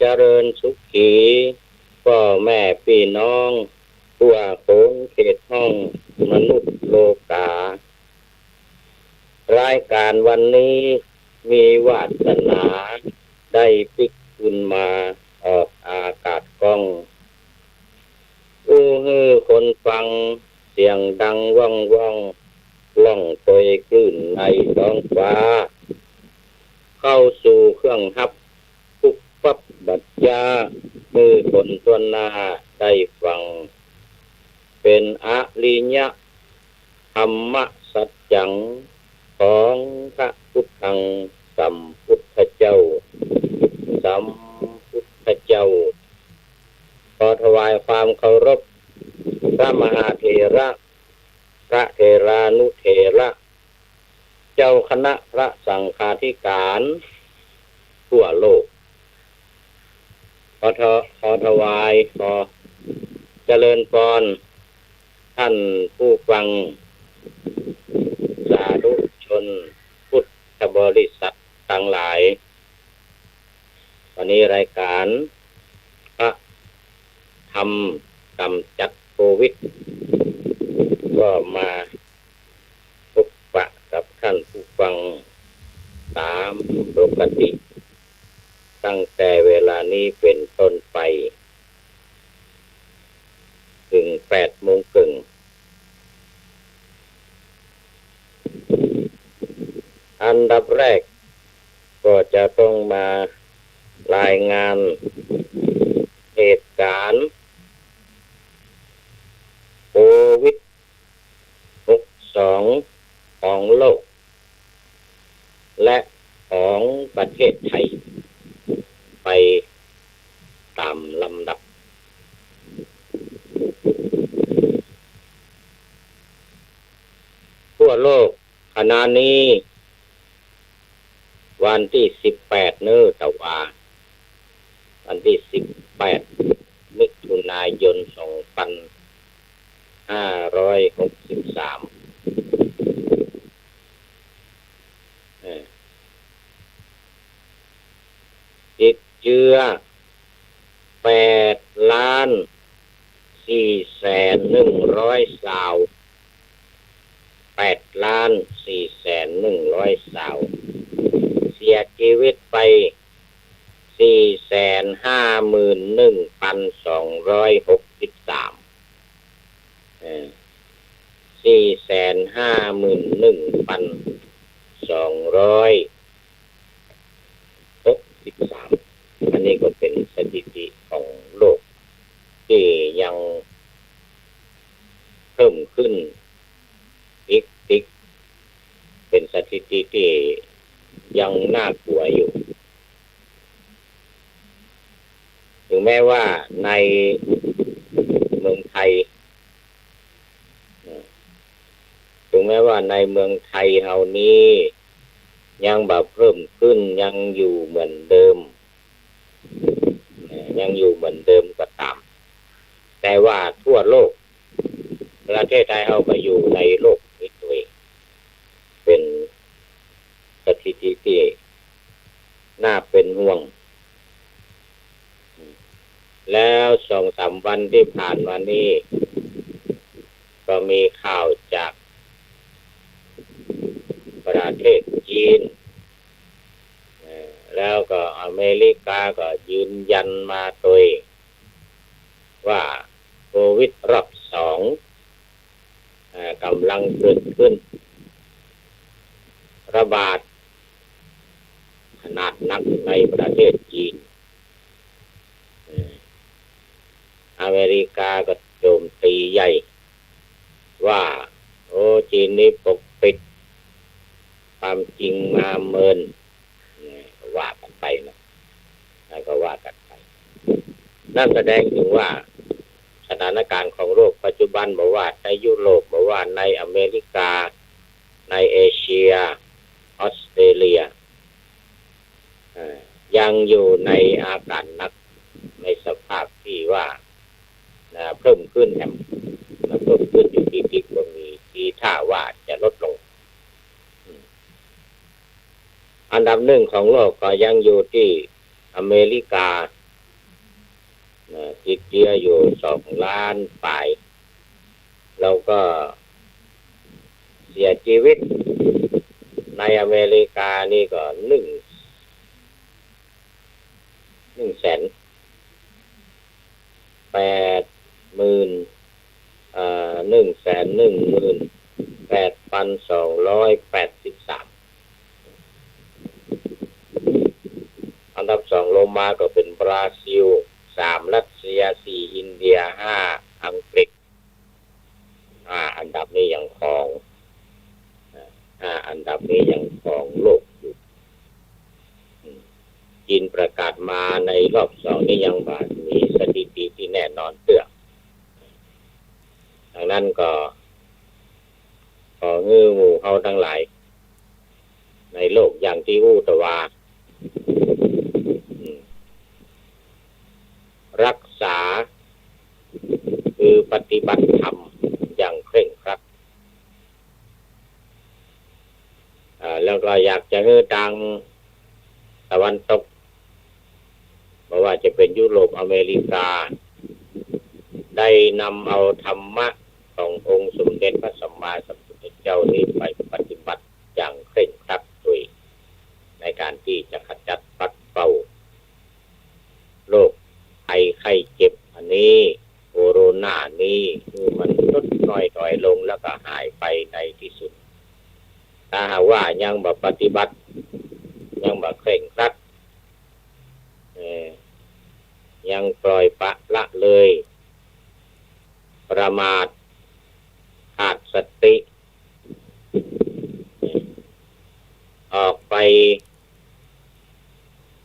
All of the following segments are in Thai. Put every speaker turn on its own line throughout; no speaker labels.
เจริญสุขีพ่อแม่พี่น้องทั่วโค้งเขตห้องมนุษย์โลการายการวันนี้มีวาสนาได้พิกขึ้นมาออกอากาศกล้องฮือคนฟังเสียงดังว่องว่องล่องโตยคลื่นในท้องฟ้าเข้าสู่เครื่องฮับปุ๊บปั๊บบัดยามือคนตัวหน้าได้ฟังเป็นอริยะธรรมสัจจังของพระพุทธังสัมพุทธเจ้าสัมพุทธเจ้าขอถวายความเคารพพระมหาเถระพระเถรานุเถระเจ้าคณะพระสังฆาธิการทั่วโลกขอถวายขอเจริญพรท่านผู้ฟังสาธุชนพุทธบริษัททั้งหลายวันนี้รายการพระธรรมกำจัดโควิดก็มาพบปะกับท่านผู้ฟังตามปกติตั้งแต่เวลานี้เป็นต้นไปถึง8 โมงครึ่งอันดับแรกก็จะต้องมารายงานเหตุการณ์โควิด-62ของโลกและของประเทศไทยไปตามลำดับทั่วโลกขณะนี้วันที่18ตะวันวันที่18มิถุนายน2563ติดเชื้อ8,400,100 สาว8,400,100 สาวเสียชีวิตไป451,263 451,263อันนี้ก็เป็นสถิติของโลกที่ยังเพิ่มขึ้นอีกเป็นสถิติที่ยังน่ากลัวอยู่ถึงแม้ว่าในเมืองไทยเฮานี้ยังแบบเพิ่มขึ้นยังอยู่เหมือนเดิมก็ตามแต่ว่าทั่วโลกประเทศไทยเอาไปอยู่ในโลกนี้ตัวเองเป็นสถิติที่น่าเป็นห่วงแล้ว 2-3 วันที่ผ่านมานี้ก็มีข่าวจากประเทศจีนแล้วก็อเมริกาก็ยืนยันมาโดยว่าโควิดรอบ2กำลังเกิดขึ้นระบาดขนาดหนักในประเทศจีนอเมริกาก็โจมตีใหญ่ว่าจีนนี่ปกปิดความจริงมาเมินว่ากันไปนะแล้วก็ว่ากันไปนั่นแสดงถึงว่าสถานการณ์ของโลกปัจจุบันบอกว่าในยุโรปบอกว่าในอเมริกาในเอเชียออสเตรเลียยังอยู่ในอาการหนักในสภาพที่ว่าเพิ่มขึ้นอยู่ที่ก็มีทีท่าว่าจะลดลงอันดับ 1ของโลกก็ยังอยู่ที่อเมริกา ติดเชื้ออยู่2 ล้านฝ่ายแล้วก็เสียชีวิตในอเมริกานี่ก็1,180,000 118,283อันดับ2ลงมาก็เป็นบราซิล3รัสเซีย4อินเดีย5อังกฤษอันดับนี้ยังของอันดับนี้ยังของโลกอยู่จีนประกาศมาในรอบ2นี่ยังมีสถิติที่แน่นอนเตื้อดังนั้นก็ขอฮือหมู่เฮาทั้งหลายในโลกอย่างที่อู้ตะวารักษาคือปฏิบัติธรรมอย่างเคร่งครัดแล้วก็อยากจะให้ดังตะวันตกเพราะว่าจะเป็นยุโรปอเมริกาได้นำเอาธรรมะขององค์สมเด็จพระสัมมาสัมพุทธเจ้านี้ไปปฏิบัติอย่างเคร่งครัดโดยในการที่จะขจัดปัดเป่าโรคภัยไข้เจ็บอันนี้โคโรนานี้คือมันลดน้อยลงแล้วก็หายไปในที่สุดถ้าหากว่ายังแบบปฏิบัติยังแบบเคร่งครัดยังปล่อยปละละเลยประมาทขาดสติออกไป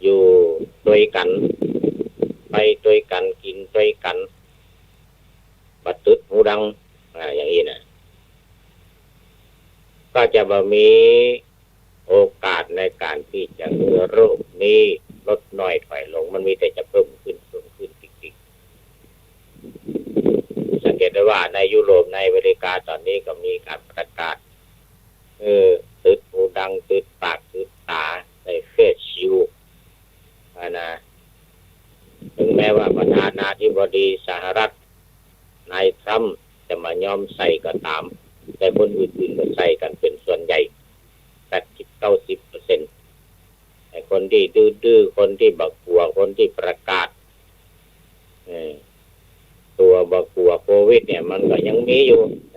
อยู่ด้วยกันไปด้วยกันกินด้วยกันบัดตึดหูดังอย่างนี้นะก็จะมีโอกาสในการที่จะเมื่อโรคนี้ลดน้อยถอยลงมันมีแต่จะเพิ่มขึ้นจริงๆสังเกตได้ว่าในยุโรปในอเมริกาตอนนี้ก็มีการประกาศตึดหูดังตึดปากตึดตาในเฟสชิลนะถึงแม้ว่าประธานาธิบดีสหรัฐนายทรัมป์จะมายอมใส่ก็ตามแต่คนอื่นๆก็ใส่กันเป็นส่วนใหญ่80-90%แต่คนที่ดื้อคนที่บักกลัวคนที่ประกาศตัวบักกลัวโควิดเนี่ยมันก็ยังมีอยู่แ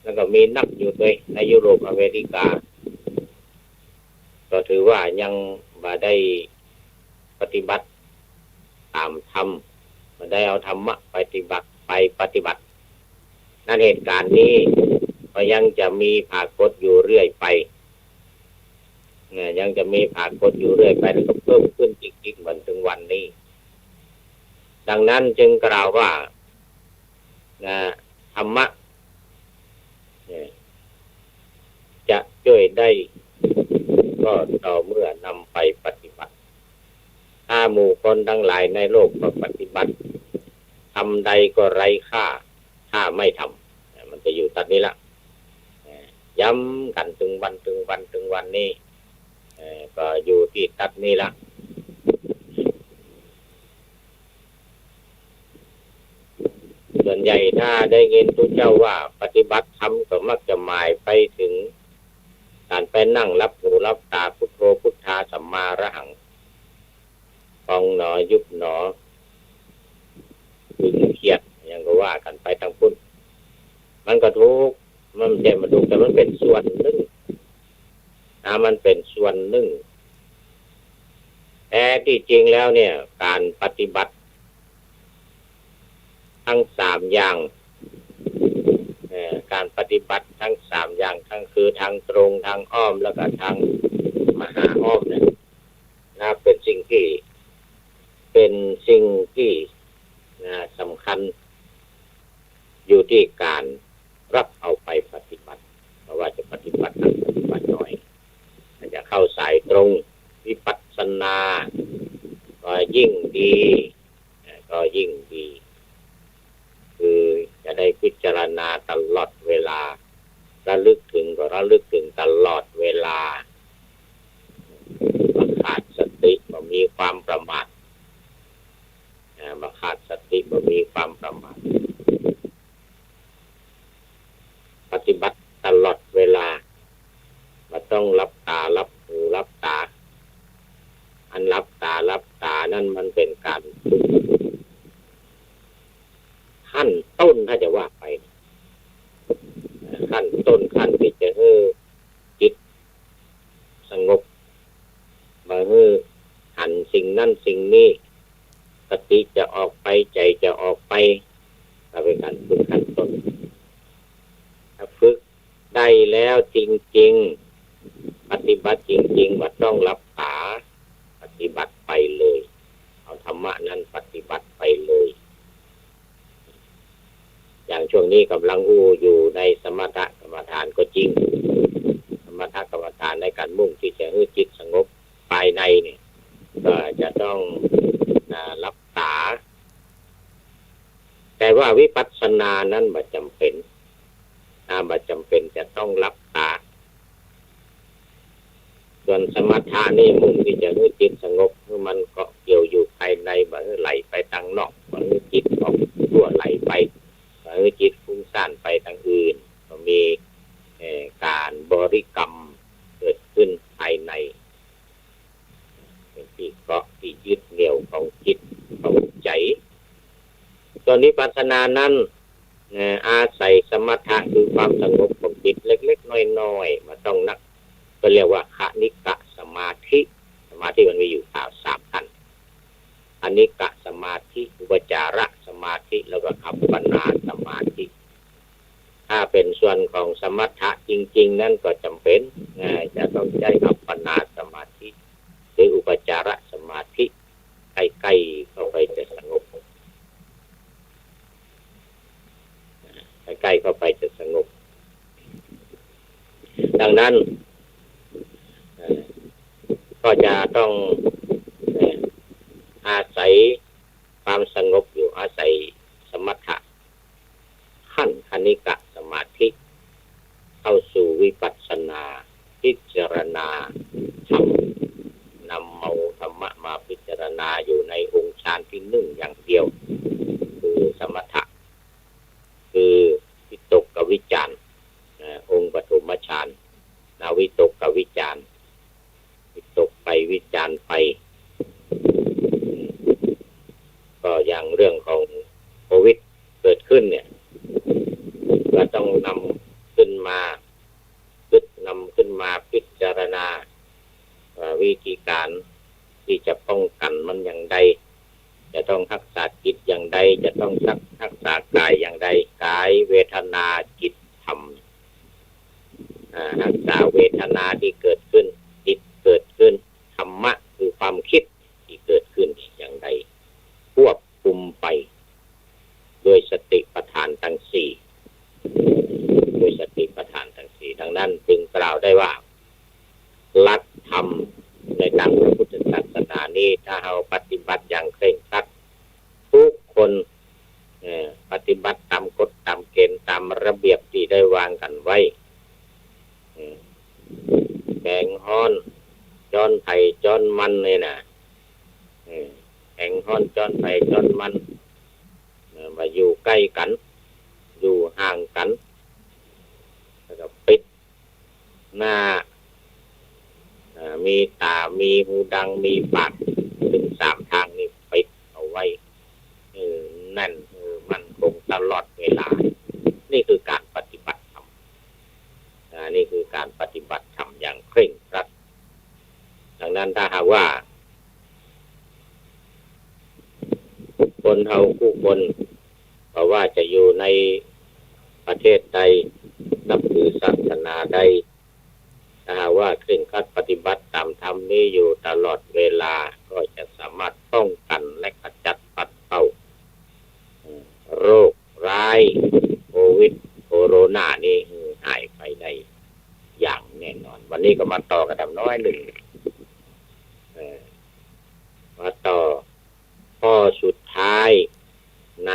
ล้วก็มีนักอยู่ด้วยในยุโรปอเมริกาก็ถือว่ายังบ่ได้ปฏิบัติตามธรรมบ่ได้เอาธรรมะไปปฏิบัตินั่นเหตุการณ์นี้ก็ยังจะมีปรากฏอยู่เรื่อยไปยังจะมีปรากฏอยู่เรื่อยไปแล้วก็เพิ่มขึ้นจริงๆเหมือนถึงวันนี้ดังนั้นจึงกล่าวว่าธรรมะจะช่วยได้ก็ต่อเมื่อนำไปปฏิบัติถ้าหมู่คนทั้งหลายในโลกก็ปฏิบัติทำใดก็ไร้ค่าถ้าไม่ทำมันจะอยู่ตัดนี้ละย้ำกันถึงวันนี้ก็อยู่ที่ตัดนี้ละส่วนใหญ่ถ้าได้ยินทุกเจ้าว่าปฏิบัติธรรมก็มักจะหมายไปถึงการไปนั่งรับหูรับตาพุทโธพุทธาสัมมาระหังพองหนอยุบหนอถึงเครียดยังก็ว่ากันไปทางพุทธมันก็ทุกมันไม่ใช่มาทุกแต่มันเป็นส่วนหนึ่งมันเป็นส่วนหนึ่งแต่ที่จริงแล้วเนี่ยการปฏิบัติทั้ง3อย่างการปฏิบัติทั้ง3อย่างทั้งคือทางตรงทางอ้อมแล้วก็ทางมหาอ้อมเนี่ยเป็นสิ่งที่สำคัญอยู่ที่การรับเอาไปปฏิบัติเพราะว่าจะปฏิบัติหนักปฏิบัติน้อยจะเข้าสายตรงวิปัสสนาก็ยิ่งดีคือจะได้พิจารณาตลอดเวลาระลึกถึงตลอดเวลาขาดสติก็มีความประมาท นั้นมันเป็นการฝึกขั้นต้นถ้าจะว่าไปขั้นต้นขั้นที่จะให้จิตสงบมาให้หันสิ่งนั้นสิ่งนี้สติจะออกไปใจจะออกไปเป็นการฝึกขั้นต้นถ้าฝึกได้แล้วจริงๆปฏิบัติจริงๆว่าต้องรับตาปฏิบัติไปเลยเอาธรรมะนั้นปฏิบัติไปเลยอย่างช่วงนี้กำลังอยู่ในสมถกรรมฐานก็จริงสมถกรรมฐานในการมุ่งที่จะให้จิตสงบภายในเนี่ยก็จะต้องรับตาแต่ว่าวิปัสสนานั้นไม่จำเป็นไม่จำเป็นจะต้องรับตาส่วนสมถะนี่มุ่งที่จะให้จิตสงบมันก็เกี่ยวอยู่ภายในบ่ไหลไปทางนอกบ่จิตออกทั่วไหลไปบ่จิตฟุ้งซ่านไปทางอื่นก็มีการบริกรรมเกิดขึ้นภายในเป็นที่เกาะที่ยึดเหนี่ยวของจิตของใจส่วนวิปัสสนานั้นอาศัยสมถะคือความสงบของจิตเล็กๆน้อยๆมาต้องนักก็เรียกว่าคณิกะสมาธิสมาธิมันมีอยู่3ขั้นคณิกะสมาธิอุปจารสมาธิแล้วก็อัปปนาสมาธิถ้าเป็นส่วนของสมถะจริงๆนั่นก็จำเป็นจะต้องใช้อัปปนาสมาธิหรืออุปจารสมาธิใกล้ๆเข้าไปจะสงบใกล้ๆเข้าไปจะสงบดังนั้นก็จะต้องอาศัยความสงบอยู่อาศัยสมถะขั้นคณิกะสมาธิเข้าสู่วิปัสสนาพิจารณาธรรมนำเอาธรรมะมาพิจารณาอยู่ในองค์ฌานที่1อย่างเดียวคือสมถะคือวิตกกับวิจารองค์ปฐมฌานนาวิตกกับวิจารวิตกไปวิจารไปก็อย่างเรื่องของโควิดเกิดขึ้นเนี่ยก็ต้องนำขึ้นมาพิจารณาวิธีการที่จะป้องกันมันอย่างใดจะต้องรักษาจิตอย่างใดจะต้องรักษากายอย่างใดกายเวทนาจิตธรรมรักษาเวทนาที่เกิดขึ้นจิตเกิดขึ้นธรรมะคือความคิดที่เกิดขึ้นอย่างใดควบคุมไปโดยสติปัฏฐานทั้ง4โดยสติปัฏฐานทั้ง4ดังนั้นจึงกล่าวได้ว่าหลักธรรมในทางพระพุทธศาสนานี้ถ้าเราปฏิบัติอย่างเคร่งครัดทุกคนปฏิบัติตามกฎตามเกณฑ์ตามระเบียบที่ได้วางกันไว้แบ่งฮ้อนจ้อนไผ่จ้อนมันเลยนะแบ่งฮ้อนจ้อนไผ่จ้อนมันมาอยู่ใกล้กันอยู่ห่างกันแล้วก็ปิดหน้ามีตามีหูดังมีปากถึง3ทางนี่ปิดเอาไว้แน่นมันคงตลอดเวลานี่คือการปฏิบัติธรรมนี่คือการปฏิบัติธรรมอย่างเคร่งครัดดังนั้นถ้าหากว่าคนเฮาผู้คนเพราะว่าจะอยู่ในประเทศใดนับถือศาสนาใดถ้าหากว่าเคร่งครัดปฏิบัติตามธรรมนี้อยู่ตลอดเวลาก็จะสามารถป้องกันและขจัดปัดเป่าโรคร้ายโควิดโคโรนานี้หายไปได้อย่างแน่นอนวันนี้ก็มาต่อกันน้อยหนึ่งมาต่อข้อสุดท้ายใน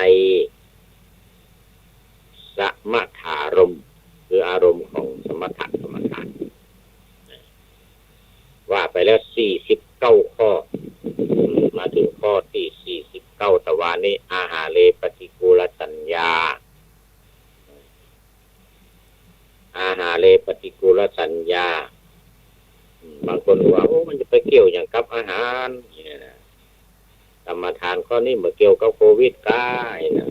สมถารมณ์คืออารมณ์ของสมถะกรรมฐานว่าไปแล้ว49ข้อมาถึงข้อที่49ตะวันนี้อาหาเรปฏิกูลสัญญาอาหาเรปฏิกูลสัญญาบางคนก็ รรมทานข้อนี้เมื่อเกี่ยวกับโควิดใกล้นะ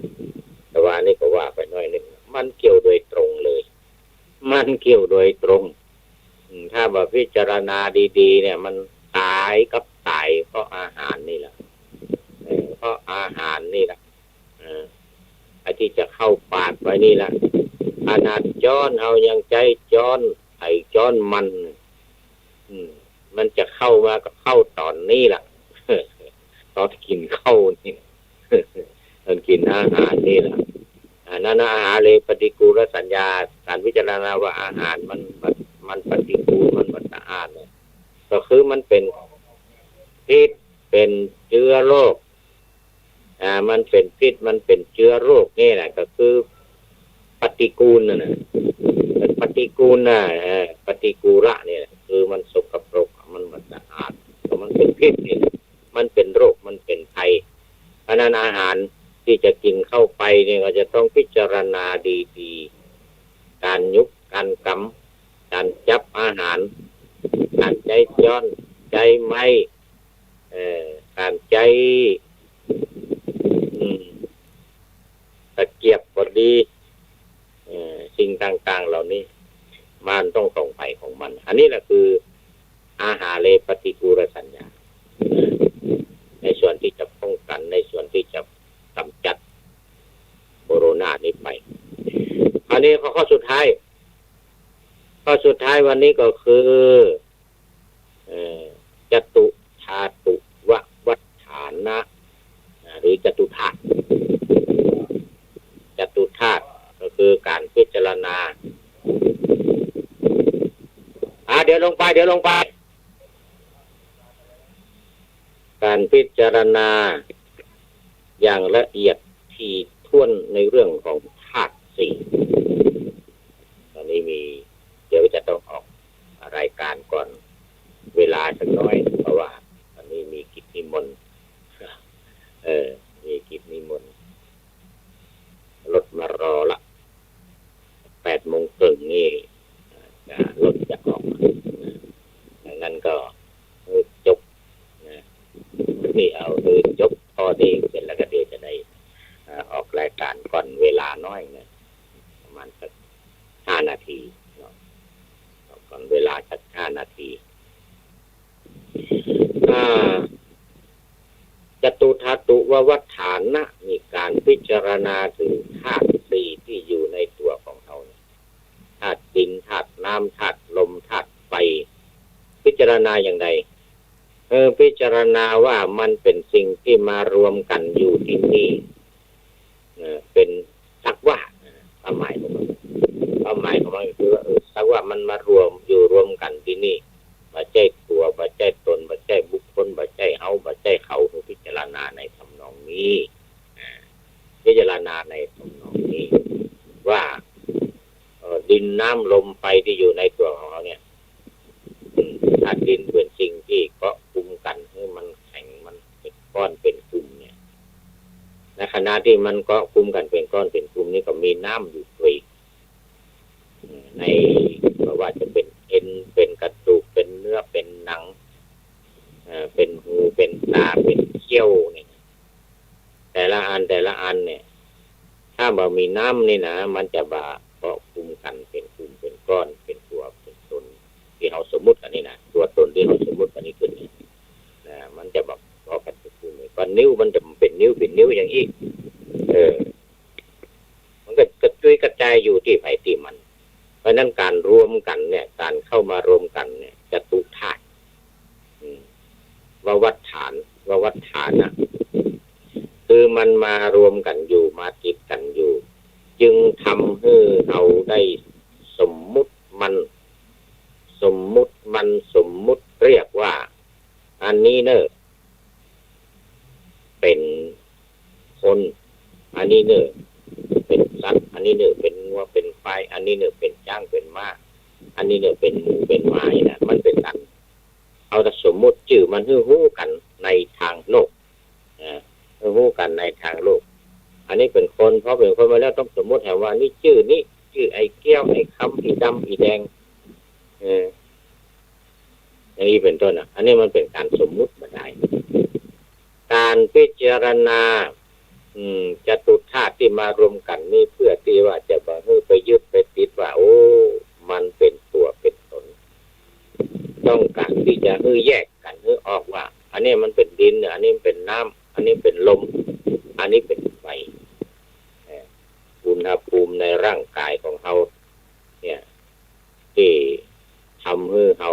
แต่ว่านี่ก็ว่าไปหน่อยหนึ่งมันเกี่ยวโดยตรงเลยมันเกี่ยวโดยตรงถ้าแบบพิจารณาดีๆเนี่ยมันตายกับตายเพราะอาหารนี่แหละเพราะอาหารนี่แหละไอ้ที่จะเข้าปากไปนี่แหละขนาดจ้อนเอายังใจจ้อนไอ้จ้อนมันจะเข้ามาก็เข้าตอนนี้แหละตอนกินเข้านี่ตอนกินอาหารนี่แหละนั่นอาหารเลยปฏิกูลสัญญาการพิจารณาว่าอาหารมันปฏิกูลมันสะอาดเนี่ยก็คือมันเป็นพิษเป็นเชื้อโรคมันเป็นพิษมันเป็นเชื้อโรคนี่แหละก็คือปฏิกูลนะปฏิกูลนะปฏิกูละเนี่ยคือมันสกปรกมันสะอาดมันเป็นพิษนี่มันเป็นโรคมันเป็นภัยเพราะนั้นอาหารที่จะกินเข้าไปเนี่ยก็จะต้องพิจารณาดีๆการยุบการกำการจับอาหารการใจย้อนใจไม่การใจตะเกียบก็ดีสิ่งต่างๆเหล่านี้มันต้องตรงไปของมันอันนี้แหละคืออาหารเลปฏิกูลสัญญาในส่วนที่จะป้องกันในส่วนที่จะกำจัดโคโรนานี้ไปอันนี้ข้อสุดท้ายวันนี้ก็คือจตุธาตุวัฏฐานะหรือจตุธาตุก็คือการพิจารณาเดี๋ยวลงไปการพิจารณาอย่างละเอียดถี่ถ้วนในเรื่องของธาตุสี่ตอนนี้เดี๋ยวจะต้องออกรายการก่อนเวลาสักน้อยเพราะว่าตอนนี้มีกิจนิมนต์มีกิจนิมนต์รถมารอละ8:30นี่รถจะออกดังนั้นก็จบนี่เอาจบพอดีเสร็จแล้วก็เดี๋ยวจะได้ออกรายการก่อนเวลาน้อยนะประมาณสัก5 นาทีก่อนเวลาสัก5 นาทีจตุธาตุวัฏฐานะมีการพิจารณาถึงธาตุสี่ที่อยู่ในตัวของเราธาตุดินธาตุน้ำธาตุลมธาตุไฟพิจารณาอย่างไรพิจารณาว่ามันเป็นสิ่งที่มารวมกันอยู่ที่นี่เป็นสักว่าความหมายของมันคือว่าสักว่ามันมารวมกันที่นี่บ่ใช่ตัวบ่ใช่ตนบ่ใช่บุคคลบ่ใช่เฮาบ่ใช่เขาพิจารณาในทำนองนี้พิจารณาในทำนองนี้ว่าดินน้ำลมไฟที่อยู่ในตัวของเราเนี่ยธาตุดินเป็นสิ่งที่เกาะกลุ่มกันให้มันแข็งมันเป็นก้อนเป็นกลุ่มเนี่ยในขณะที่มันเกาะกลุ่มกันเป็นก้อนเป็นกลุ่มนี่ก็มีน้ำอยู่ด้วยในไม่ว่าจะเป็นเอ็นเป็นกระดูกเป็นเนื้อเป็นหนังเป็นหูเป็นตาเป็นเขี้ยวนี่แต่ละอันเนี่ยถ้าบ่มีน้ำนี่นะมันจะบ่เกาะกลุ่มกันเป็นกลุ่มเป็นก้อนเป็นตัวเป็นตนที่เราสมมุติกันนี่นะตัวตนที่เราสมมุติกันนี่ขึ้นนี่นะมันจะแบบเกาะกันเป็นกลุ่มก้อนนิ้วมันจะเป็นนิ้วอย่างนี้มันก็กระจุยกระจายอยู่ที่ไผที่มันเพราะนั้นการรวมกันเนี่ยการเข้ามารวมกันเนี่ยจตุธาตุวัฏฐานนะคือมันมารวมกันอยู่มาติดกันอยู่จึงทำให้เราได้สมมุติเรียกว่าอันนี้เนอะเป็นคนอันนี้เนอะเป็นสัตว์อันนี้เนอะเป็นงัวเป็นควายอันนี้เนอะเป็นช้างเป็นม้าอันนี้เนอะเป็นหมูเป็นหมานะมันเป็นกันเอาแต่สมมุติชื่อมันฮู้กันในทางโลกฮู้กันในทางโลกอันนี้เป็นคนเพราะเป็นคนมาแล้วต้องสมมุติว่านี่ชื่อไอ้แก้วไอ้คำไอ้ดำไอ้แดงอย่างนี้เป็นต้นอันนี้มันเป็นการสมมุติมาได้การพิ ารณาจตุธาตุที่มารวมกันนี่เพื่อที่ว่าจะบ่ให้ไปยึดไปติดว่าโอ้มันเป็นตัวเป็นตนต้องการที่จะให้แยกกันให้ออกว่าอันนี้มันเป็นดินอันนี้เป็นน้ำอันนี้เป็นลมอันนี้เป็นไฟอุณหภูมิในร่างกายของเราเนี่ยที่ทำให้เรา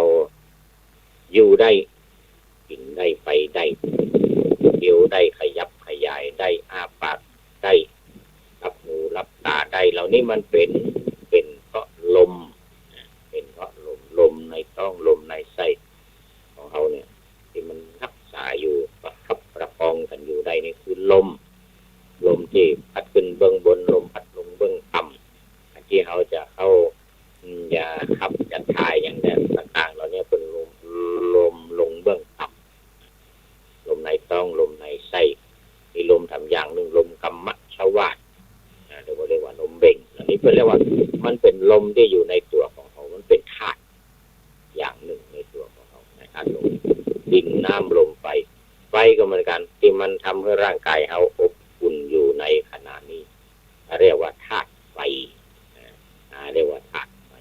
อยู่ได้กินได้ไปได้เที่ยวได้ขยับขยายได้อ้าปากได้รับหูรับตาได้เหล่านี้มันเป็นเพราะลมเป็นเพราะลมในท้องลมในไส้ของเราเนี่ยที่มันรักษาอยู่ประคับประคองกันอยู่ได้นี่คือลมที่พัดขึ้นเบื้องบนลมพัดลงเบื้องต่ำที่เราจะเข้าอย่าขับจะทายอย่างนี้ต่างๆเหล่านี้เป็นลมลงเบื้องต่ำลมในท้องลมในไส้มีลมทำอย่างหนึ่งลมกัมมะชวาทเรียกว่าลมเบ่งอันนี้เป็นเรียกว่ามันเป็นลมที่อยู่ในตัวของเขามันเป็นธาตุอย่างหนึ่งในตัวของเขาในธาตุลมดินน้ำลมไฟก็เหมือนกันที่มันทำให้ร่างกายเราอบอุ่นอยู่ในขณะนี้เรียกว่าธาตุไฟเรียกว่าธาตุไฟ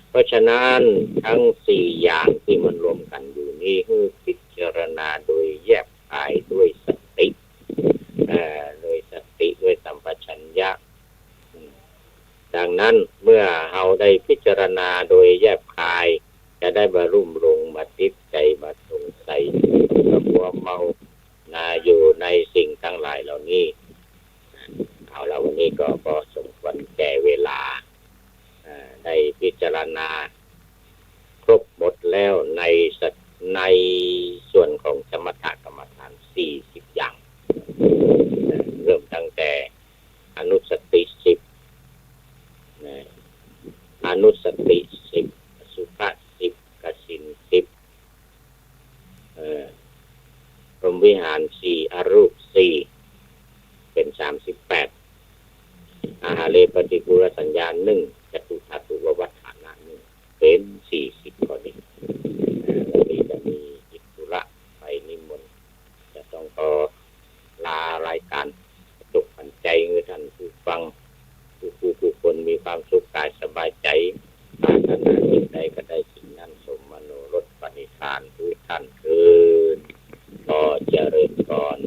เพราะฉะนั้นทั้งสี่อย่างที่มันรวมกันอยู่นี้คือพิจารณาโดยแยบคายด้วยสติด้วยสัมปชัญญะดังนั้นเมื่อเราได้พิจารณาโดยแยบคายจะได้บรรลุลงมาติดใจมาสงสัยกับมัวเมาอยู่ในสิ่งทั้งหลายเหล่านี้เอาละวันนี้ก็สมควรแก่เวลาได้พิจารณาครบหมดแล้วในส่วนของสมถกรรมฐาน40อย่างเริ่มตั้งแต่อนุสติ10อนุสติ10สุภะ10กสิน10พรหมวิหาร4อรูป4เป็น38อาหาเรปฏิกูลสัญญา1จตุธาตุวัฏฐานะ1เป็น40ข้อนี้วันนี้จะมีกิจธุระไปนิมนต์จะต้องขอลารายการจบปันใจเงื่อท่านผู้ฟังผู้คนมีความสุขกายสบายใจปรารถนาสิ่งใดก็ได้สิ่งนั้นสมมโนรสปณิธานทุกท่านคืนต่อเจริญก่อน